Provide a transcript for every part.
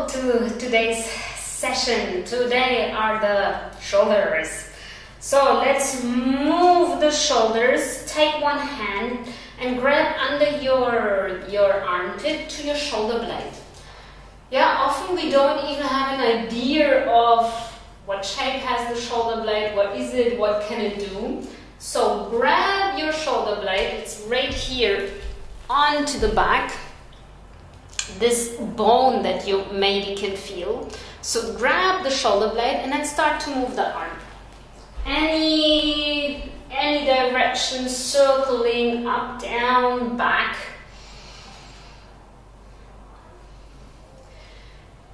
Welcome to today's session. Today are the shoulders. So let's move the shoulders. Take one hand and grab under your armpit to your shoulder blade. Yeah, often we don't even have an idea of what shape has the shoulder blade, what is it, what can it do. So grab your shoulder blade, it's right here onto the back, this bone that you maybe can feel. So grab the shoulder blade and then start to move the arm. Any direction, circling up, down, back.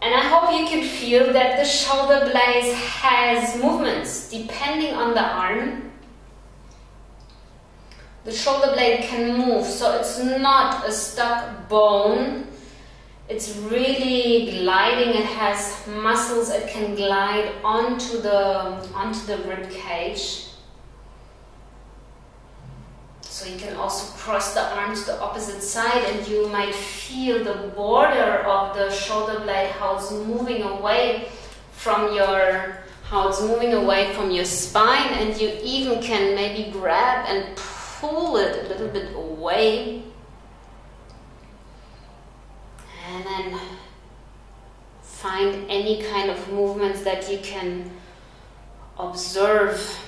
And I hope you can feel that the shoulder blade has movements depending on the arm. The shoulder blade can move, so it's not a stuck bone. It's really gliding. It has muscles. It can glide onto the rib cage. So you can also cross the arm to the opposite side, and you might feel the border of the shoulder blade, how it's moving away from your spine, and you even can maybe grab and pull it a little bit away. And then find any kind of movements that you can observe.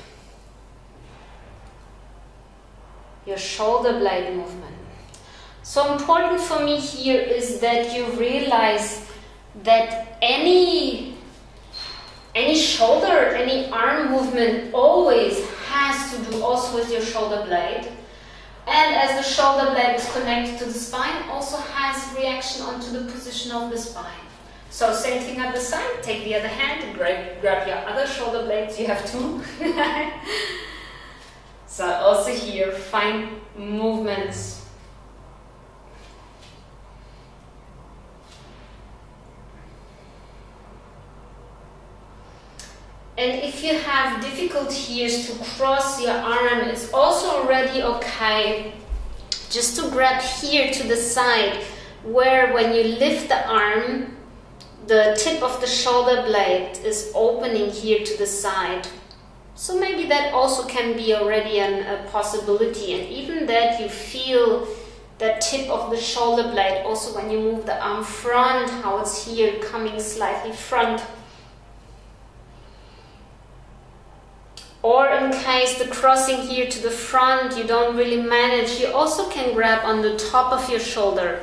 Your shoulder blade movement. So important for me here is that you realize that any shoulder, any arm movement always has to do also with your shoulder blade. And as the shoulder blade is connected to the spine, also has reaction onto the position of the spine. So same thing at the side, take the other hand and grab your other shoulder blades, you have two. So also here, find movements. And if you have difficulty here to cross your arm, it's also already okay just to grab here to the side, where when you lift the arm, the tip of the shoulder blade is opening here to the side. So maybe that also can be already a possibility, and even that you feel that tip of the shoulder blade also when you move the arm front, how it's here coming slightly front. Or in case the crossing here to the front you don't really manage, you also can grab on the top of your shoulder.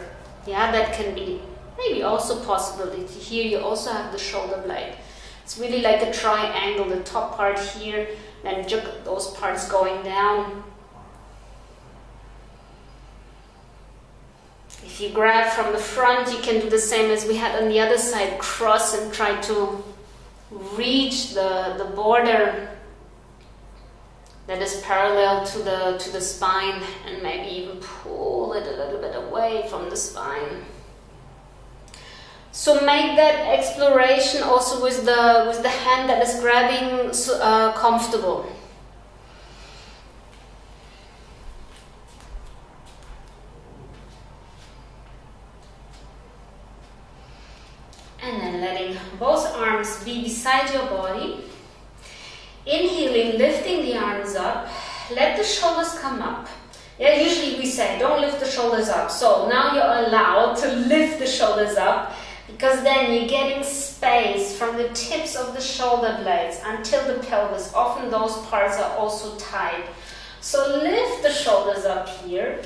Yeah, that can be maybe also possibility. Here you also have the shoulder blade. It's really like a triangle, the top part here, then those parts going down. If you grab from the front, you can do the same as we had on the other side, cross and try to reach the border that is parallel to the spine, and maybe even pull it a little bit away from the spine. So make that exploration also with the hand that is grabbing comfortable. And then letting both arms be beside your body. Inhaling, lifting the arms up. Let the shoulders come up. Yeah, usually we say don't lift the shoulders up. So now you're allowed to lift the shoulders up, because then you're getting space from the tips of the shoulder blades until the pelvis. Often those parts are also tight. So lift the shoulders up here,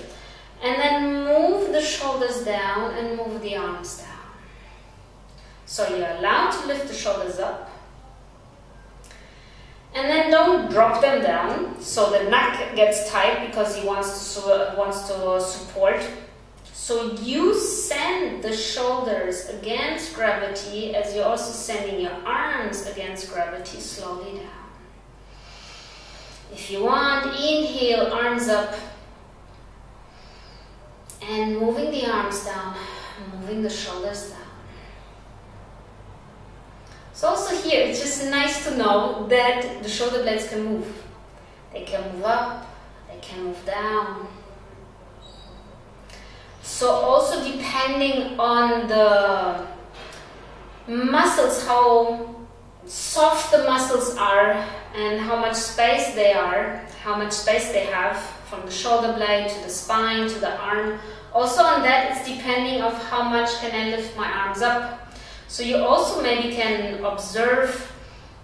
and then move the shoulders down and move the arms down. So you're allowed to lift the shoulders up. And then don't drop them down, so the neck gets tight because he wants to support. So you send the shoulders against gravity as you're also sending your arms against gravity slowly down. If you want, inhale, arms up, and moving the arms down, moving the shoulders down. So also here, it's just nice to know that the shoulder blades can move. They can move up, they can move down. So also depending on muscles, how soft the muscles are and how much space they are, how much space they have from the shoulder blade to the spine to the arm. Also on that, it's depending of how much can I lift my arms up. So you also maybe can observe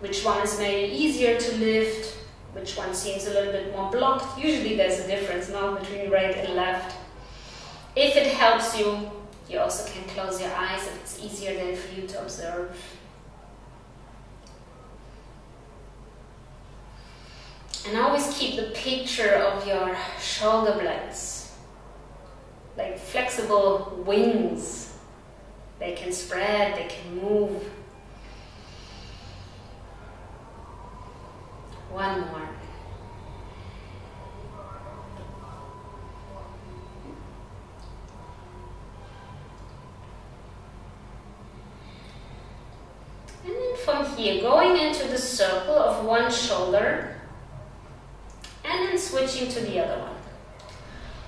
which one is maybe easier to lift, which one seems a little bit more blocked. Usually there's a difference now between right and left. If it helps you, you also can close your eyes if it's easier then for you to observe. And always keep the picture of your shoulder blades, like flexible wings. They can spread, they can move. One more. And then from here, going into the circle of one shoulder and then switching to the other one.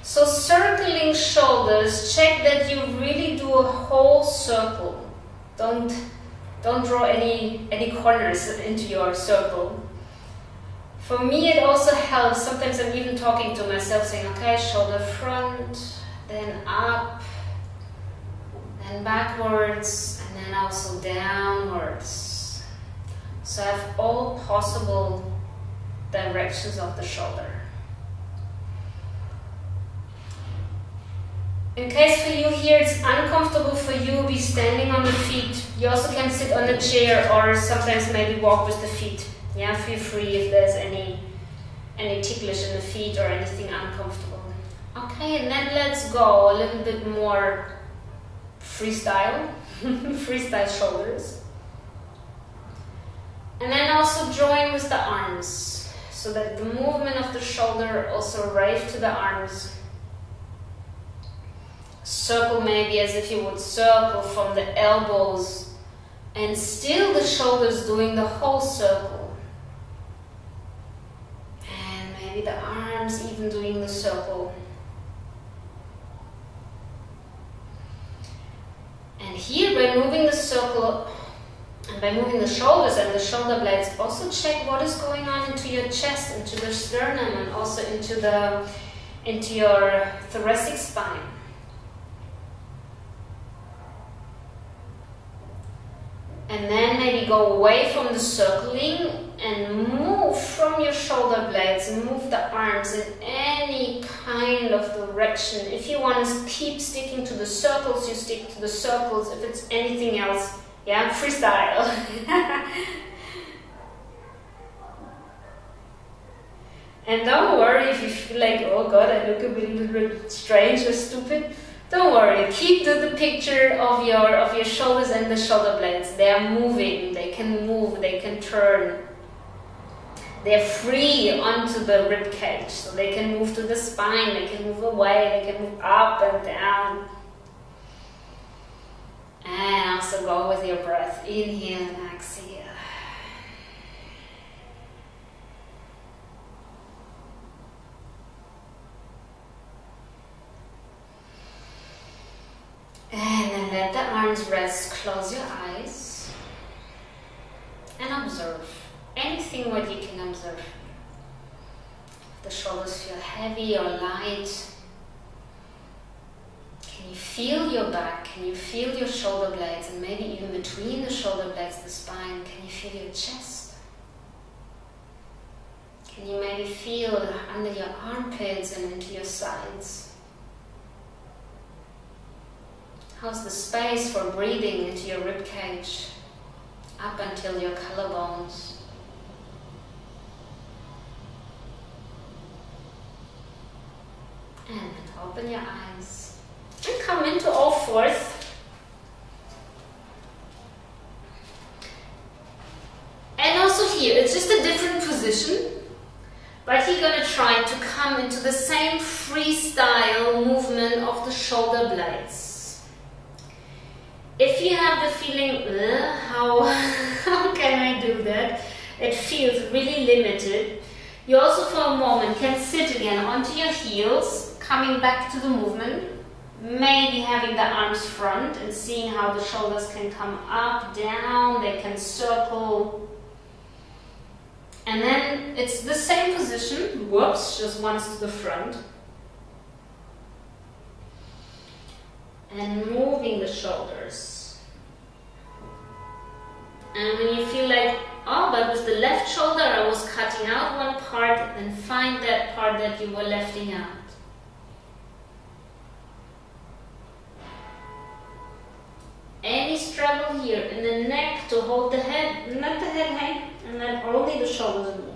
So circling shoulders, check that you really do a whole circle. Don't draw any corners into your circle. For me it also helps, sometimes I'm even talking to myself saying, okay, shoulder front, then up, then backwards, and then also downwards. So I have all possible directions of the shoulder. In case for you here it's uncomfortable for you, be standing on the feet. You also can sit on the chair or sometimes maybe walk with the feet. Yeah, feel free if there's any ticklish in the feet or anything uncomfortable. Okay, and then let's go a little bit more freestyle, freestyle shoulders. And then also join with the arms, so that the movement of the shoulder also arrives to the arms. Circle maybe as if you would circle from the elbows and still the shoulders doing the whole circle. And maybe the arms even doing the circle. And here by moving the circle and by moving the shoulders and the shoulder blades, also check what is going on into your chest, into the sternum, and also into your thoracic spine. And then maybe go away from the circling and move from your shoulder blades and move the arms in any kind of direction. If you want to keep sticking to the circles, you stick to the circles. If it's anything else, yeah, freestyle. And don't worry if you feel like, oh God, I look a little bit strange or stupid. Don't worry, keep the picture of your shoulders and the shoulder blades. They are moving, they can move, they can turn. They're free onto the ribcage, so they can move to the spine, they can move away, they can move up and down. And also go with your breath, inhale and exhale. And then let the arms rest, close your eyes and observe anything what you can observe. If the shoulders feel heavy or light, can you feel your back? Can you feel your shoulder blades? And maybe even between the shoulder blades, the spine, can you feel your chest? Can you maybe feel under your armpits and into your sides? How's the space for breathing into your ribcage, up until your collarbones? And then open your eyes and come into all fours. And also here, it's just a different position, but you're going to try to come into the same freestyle movement of the shoulder blades. If you have the feeling, how can I do that? It feels really limited. You also for a moment can sit again onto your heels, coming back to the movement. maybe having the arms front and seeing how the shoulders can come up, down, they can circle. And then it's the same position, whoops, just once to the front. And moving the shoulders. And when you feel like, oh, but with the left shoulder I was cutting out one part, then find that part that you were lefting out. Any struggle here in the neck to hold the head, let the head hang, and then only the shoulders move.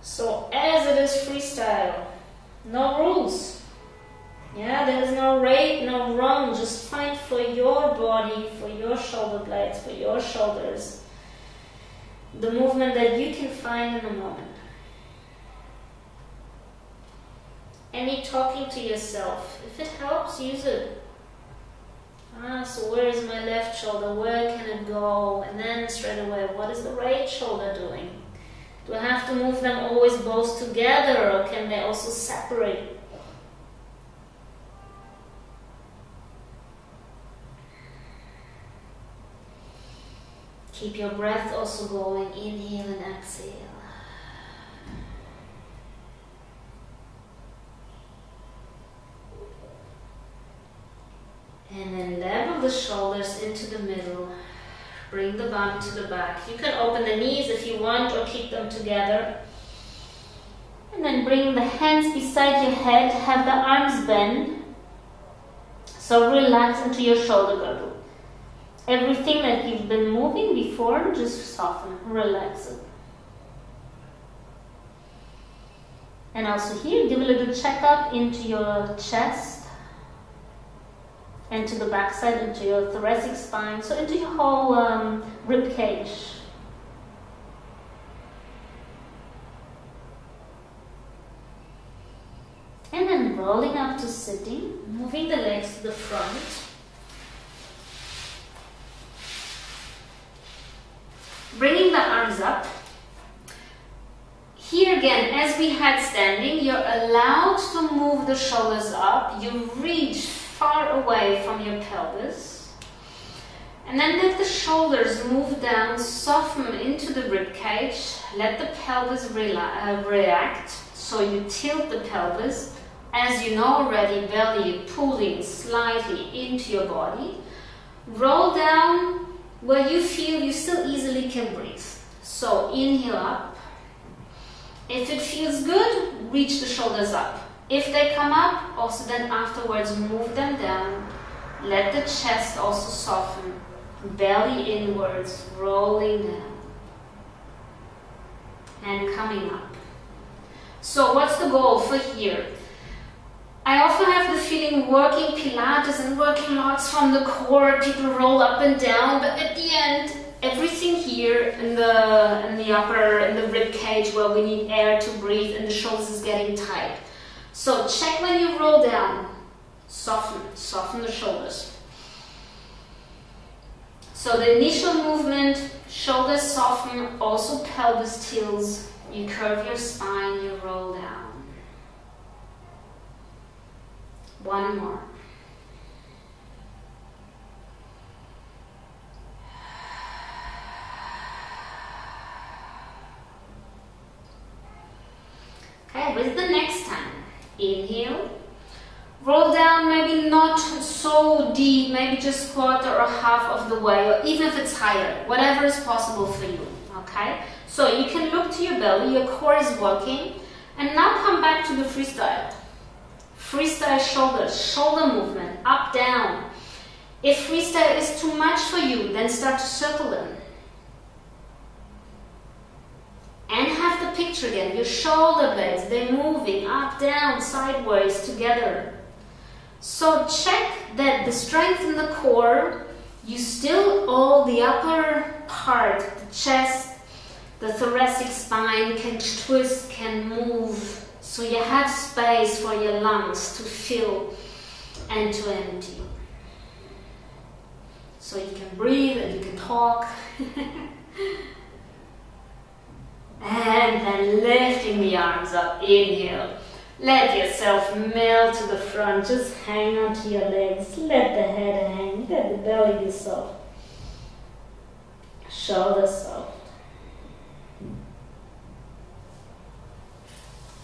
So as it is freestyle, no rules. Yeah, there's no right, no wrong. Just find for your body, for your shoulder blades, for your shoulders, the movement that you can find in a moment. Any talking to yourself, if it helps, use it. So where is my left shoulder? Where can it go? And then straight away, what is the right shoulder doing? Do I have to move them always both together, or can they also separate? Keep your breath also going, inhale and exhale. And then level the shoulders into the middle. Bring the bum to the back. You can open the knees if you want, or keep them together. And then bring the hands beside your head. Have the arms bend. So relax into your shoulder girdle. Everything that you've been moving before, just soften, relax it. And also here, give a little checkup into your chest, and to the backside, into your thoracic spine, so into your whole rib cage. And then rolling up to sitting, moving the legs to the front. Bringing the arms up. Here again, as we had standing, you're allowed to move the shoulders up. You reach far away from your pelvis. And then let the shoulders move down, soften into the rib cage. Let the pelvis react. So you tilt the pelvis. As you know already, belly pulling slightly into your body. Roll down where you feel you still easily can breathe. So inhale up. If it feels good, reach the shoulders up. If they come up, also then afterwards move them down. Let the chest also soften. Belly inwards, rolling down. And coming up. So what's the goal for here? I often have the feeling working Pilates and working lots from the core, people roll up and down, but at the end, everything here in the upper, in the rib cage where we need air to breathe, and the shoulders is getting tight. So check when you roll down, soften the shoulders. So the initial movement, shoulders soften, also pelvis tilts, you curve your spine, you roll down. One more. Okay, with the next time, inhale, roll down, maybe not so deep, maybe just quarter or half of the way, or even if it's higher, whatever is possible for you, okay? So you can look to your belly, your core is working, and now come back to the freestyle. Freestyle shoulders, shoulder movement, up, down. If freestyle is too much for you, then start to circle them. And have the picture again, your shoulder blades, they're moving up, down, sideways, together. So check that the strength in the core, you still, all the upper part, the chest, the thoracic spine can twist, can move. So you have space for your lungs to fill and to empty. So you can breathe and you can talk. And then lifting the arms up, inhale. Let yourself melt to the front, just hang onto your legs, let the head hang, let the belly be soft. Shoulders soft.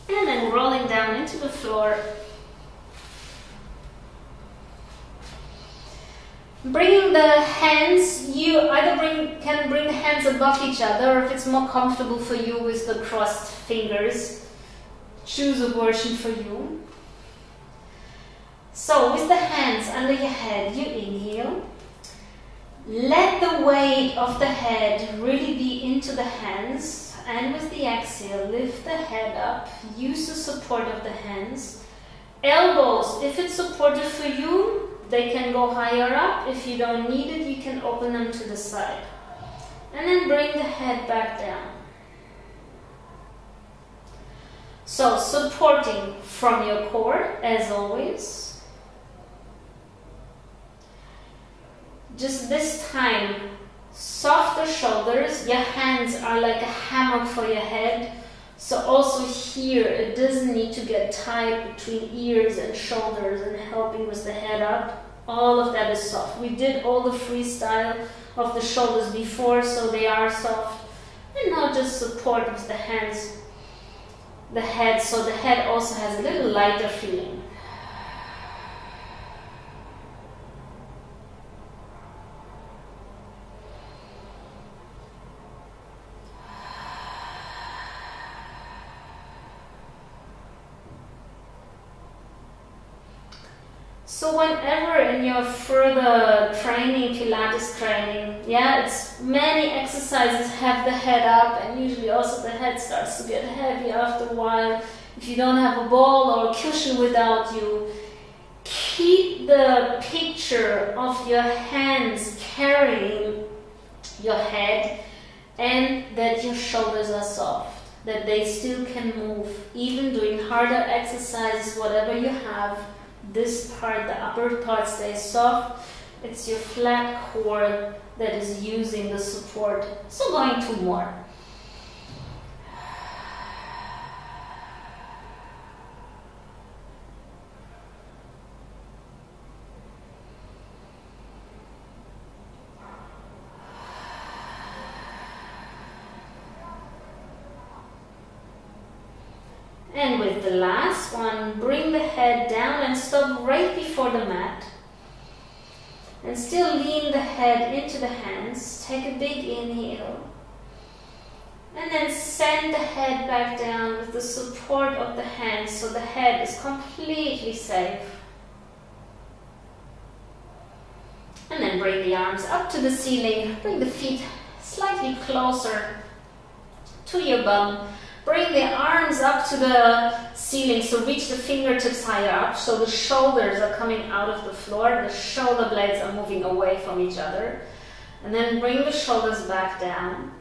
And then rolling down into the floor. Bringing the hands, you either can bring the hands above each other, or if it's more comfortable for you with the crossed fingers, choose a version for you. So with the hands under your head, you inhale. Let the weight of the head really be into the hands, and with the exhale, lift the head up. Use the support of the hands. Elbows, if it's supportive for you, they can go higher up. If you don't need it, you can open them to the side. And then bring the head back down. So supporting from your core, as always. Just this time, softer shoulders. Your hands are like a hammock for your head. So also here, it doesn't need to get tight between ears and shoulders and helping with the head up. All of that is soft. We did all the freestyle of the shoulders before, so they are soft. And now just support with the hands, the head, so the head also has a little lighter feeling. So whenever in your further training, Pilates training, it's many exercises have the head up, and usually also the head starts to get heavy after a while. If you don't have a ball or a cushion without you, keep the picture of your hands carrying your head and that your shoulders are soft, that they still can move, even doing harder exercises, whatever you have. This part, the upper part, stays soft. It's your flat core that is using the support. So going 2 more. And with the last one, bring the head down and stop right before the mat. And still lean the head into the hands. Take a big inhale. And then send the head back down with the support of the hands, so the head is completely safe. And then bring the arms up to the ceiling. Bring the feet slightly closer to your bum. Bring the arms up to the ceiling, so reach the fingertips higher up, so the shoulders are coming out of the floor, the shoulder blades are moving away from each other. And then bring the shoulders back down.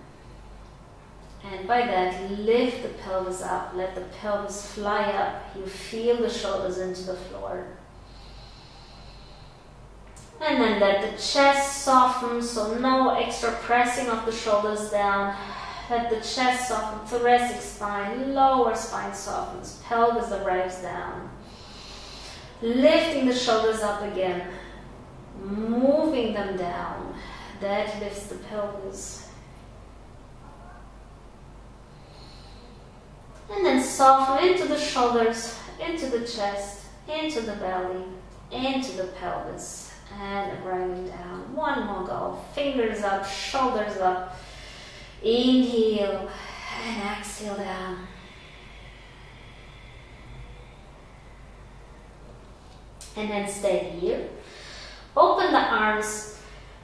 And by that, lift the pelvis up, let the pelvis fly up. You feel the shoulders into the floor. And then let the chest soften, so no extra pressing of the shoulders down. Let the chest soften, thoracic spine, lower spine softens, pelvis arrives down. Lifting the shoulders up again, moving them down. That lifts the pelvis. And then soften into the shoulders, into the chest, into the belly, into the pelvis. And arriving down. 1 more go. Fingers up, shoulders up. Inhale and exhale down. And then stay here. Open the arms,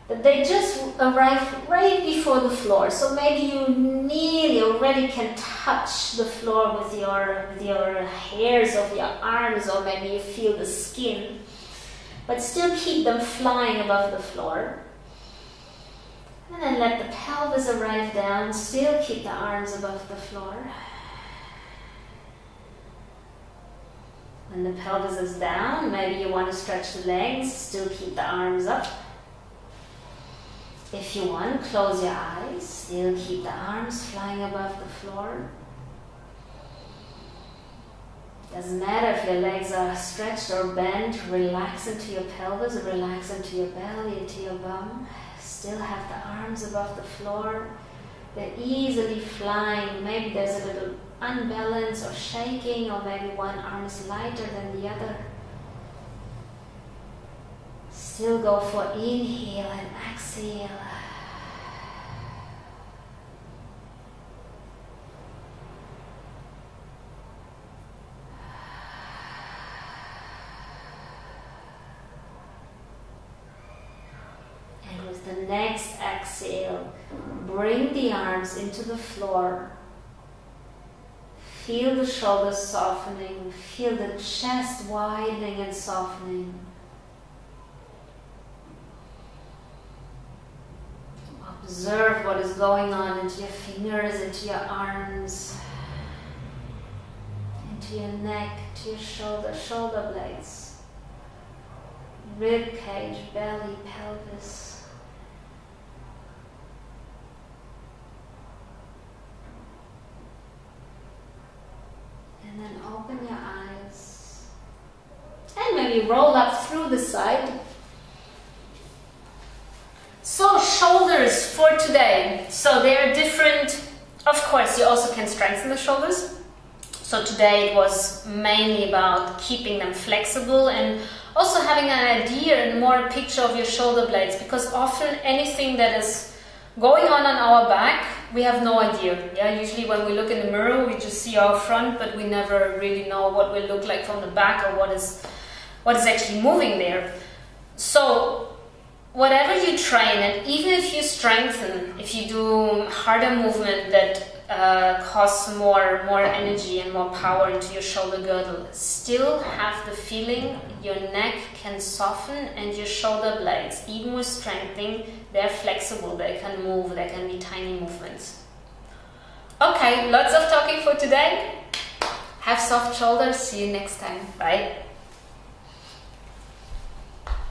that they just arrive right before the floor. So maybe you nearly already can touch the floor with your hairs of your arms, or maybe you feel the skin. But still keep them flying above the floor. And then let the pelvis arrive down, still keep the arms above the floor. When the pelvis is down, maybe you want to stretch the legs, still keep the arms up. If you want, close your eyes, still keep the arms flying above the floor. Doesn't matter if your legs are stretched or bent, relax into your pelvis, relax into your belly, into your bum. Still have the arms above the floor. They're easily flying. Maybe there's a little unbalance or shaking, or maybe one arm is lighter than the other. Still go for inhale and exhale. And with the next exhale, bring the arms into the floor. Feel the shoulders softening. Feel the chest widening and softening. Observe what is going on into your fingers, into your arms, into your neck, to your shoulder blades, rib cage, belly, pelvis. And then open your eyes. And maybe roll up through the side. So shoulders for today. So they are different. Of course, you also can strengthen the shoulders. So today it was mainly about keeping them flexible and also having an idea and more picture of your shoulder blades, because often anything that is going on our back, we have no idea. Yeah, usually when we look in the mirror, we just see our front, but we never really know what we look like from the back or what is actually moving there. So whatever you train, and even if you strengthen, if you do harder movement that costs more energy and more power into your shoulder girdle, still have the feeling your neck can soften and your shoulder blades, even with strengthening, they're flexible, they can move, they can be tiny movements. Okay, lots of talking for today. Have soft shoulders. See you next time. Bye.